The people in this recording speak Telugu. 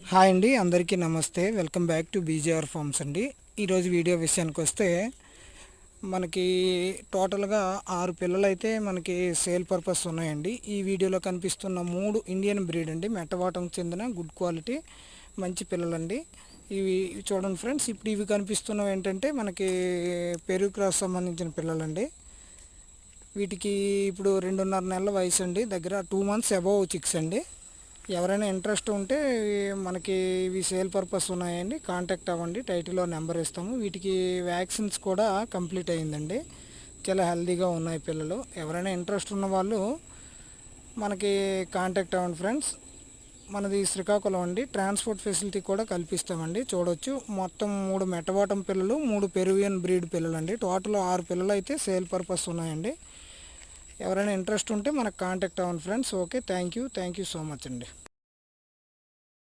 హాయ్ అండి, అందరికీ నమస్తే. Welcome back to BJR forms అండి. ఈరోజు వీడియో విషయానికి వస్తే మనకి టోటల్గా 6 పిల్లలు అయితే మనకి సేల్ పర్పస్ ఉన్నాయండి. ఈ వీడియోలో కనిపిస్తున్న 3 ఇండియన్ బ్రీడ్ అండి, మెట్టవాటంకి చెందిన గుడ్ క్వాలిటీ మంచి పిల్లలండి. ఇవి చూడండి ఫ్రెండ్స్, ఇప్పుడు ఇవి కనిపిస్తున్నవి ఏంటంటే మనకి పెరుగు క్రాస్ సంబంధించిన పిల్లలండి. వీటికి ఇప్పుడు 2.5 నెలల వయసు అండి, దగ్గర 2 మంత్స్ అబవ్ చిక్స్ అండి. ఎవరైనా ఇంట్రెస్ట్ ఉంటే మనకి ఇవి సేల్ పర్పస్ ఉన్నాయండి, కాంటాక్ట్ అవ్వండి. టైటిల్లో నెంబర్ ఇస్తాము. వీటికి వ్యాక్సిన్స్ కూడా కంప్లీట్ అయ్యిందండి. చాలా హెల్తీగా ఉన్నాయి పిల్లలు. ఎవరైనా ఇంట్రెస్ట్ ఉన్న వాళ్ళు మనకి కాంటాక్ట్ అవ్వండి ఫ్రెండ్స్. మనది శ్రీకాకుళం అండి. ట్రాన్స్పోర్ట్ ఫెసిలిటీ కూడా కల్పిస్తామండి. చూడొచ్చు, మొత్తం 3 మెటబాటం పిల్లలు, 3 పెరువియన్ బ్రీడ్ పిల్లలు అండి. టోటల్ 6 పిల్లలు అయితే సేల్ పర్పస్ ఉన్నాయండి. ఎవరైనా ఇంట్రెస్ట్ ఉంటే మనకు కాంటాక్ట్ అవ్వండి friends. Okay, thank you so much అండి.